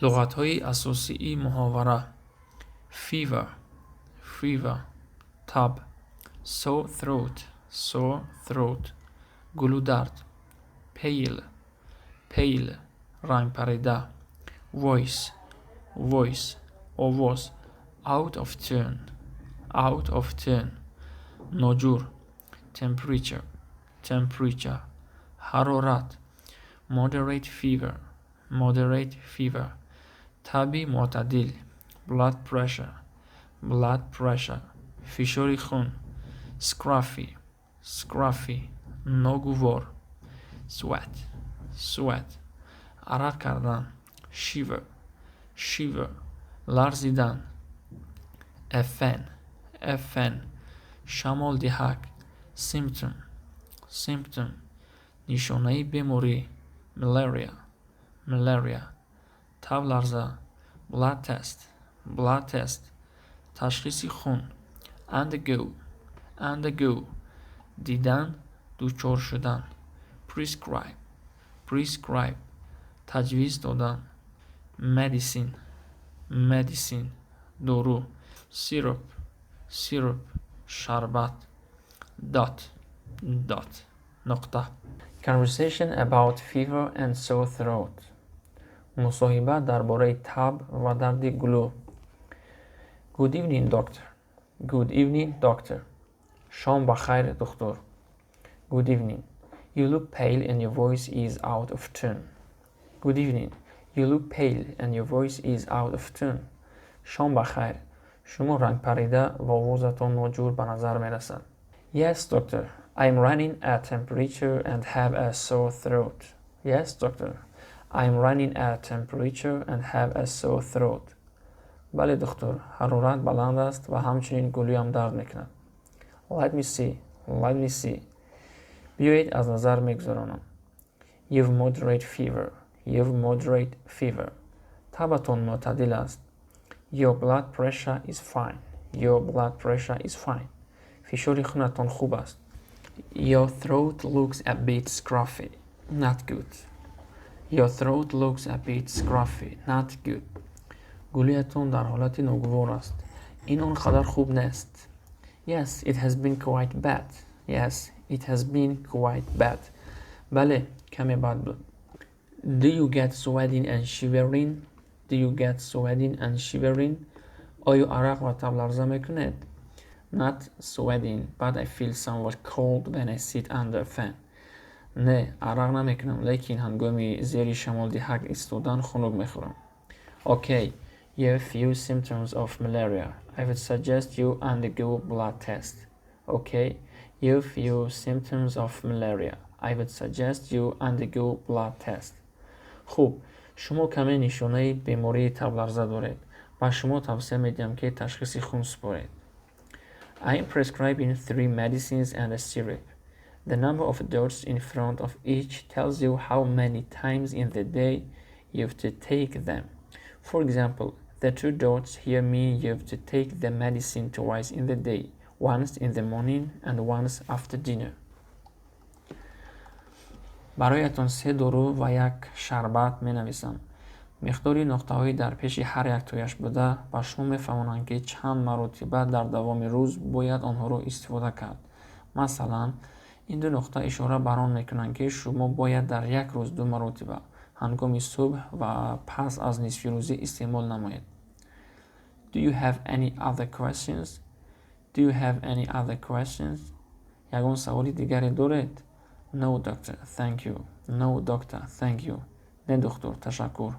لغت‌های اساسی محاوره: fever fever، تب، sore throat گلودرد، pale رنگ پریده، voice آواز، out of turn ناجور، temperature حرارت، moderate fever تب معتدل، blood pressure فشار خون، scruffy ناگوار، sweat عرق کردن، shiver لرزیدن، FN شمال دهک، symptom نشانه بیماری، malaria تب لرزه، blood test تشخیص خون، undergo دیدن، دچار شدن، prescribe تجویز دادن، medicine دارو، syrup شربت، dot نقطه. Conversation about fever and sore throat. مصاحبه درباره تب و درد گلو. Good evening doctor. شام بخیر دکتر. Good evening. You look pale and your voice is out of tune. Good evening. You look pale and your voice is out of tune. شام بخیر. شما رنگ پریده و آوازتان ناجور به نظر می رسد. Yes doctor. I'm running a temperature and have a sore throat. Yes doctor. I'm running a temperature and have a sore throat. بله دکتر. حرارت بلند است و همچنین گلویم درد میکند. Let me see. بیایید از نظر میگذرانم. You've moderate fever. تبتون معتدل است. Your blood pressure is fine. فشار خونتان خوب است. Your throat looks a bit scruffy. Not good. گلویتان در حالت ناگوار است. این آنقدر خوب نیست. Yes, it has been quite bad. بله، کمی بد بود. Do you get sweating and shivering? آیا عرق و تب لرزه میکند؟ Not sweating, but I feel somewhat cold when I sit under a fan. نه، عرق نمیکنم، لیکن هنگامی زیر شمال دهک ایستادن خنک میخورم. Okay, you have few symptoms of malaria. I would suggest you undergo blood test. Okay, you have few symptoms of malaria. I would suggest you undergo blood test. خوب، شما کمی نشانه بیماری تب لرزه دارید. با شما توصیه میدم که تشخیص خون سپارید. I am prescribing 3 medicines and a syrup. The number of dots in front of each tells you how many times in the day you have to take them. For example, the 2 dots here mean you have to take the medicine twice in the day, once in the morning and once after dinner. برایتان 3 دارو و 1 شربت می نویسم. مقداری نقطه‌هایی در پیش هر یک تویش بوده و شما می‌فهمانند که چند مرتبه در دوام روز باید آنها را استفاده کرد. مثلا این 2 نقطه اشاره بر آن می‌کنند که شما باید در یک روز 2 مرتبه هنگام صبح و پس از نصف روزی استعمال نمایید. Do you have any other questions? یگان سوالی دیگری دارید؟ No doctor, thank you. نه دکتر، تشکر.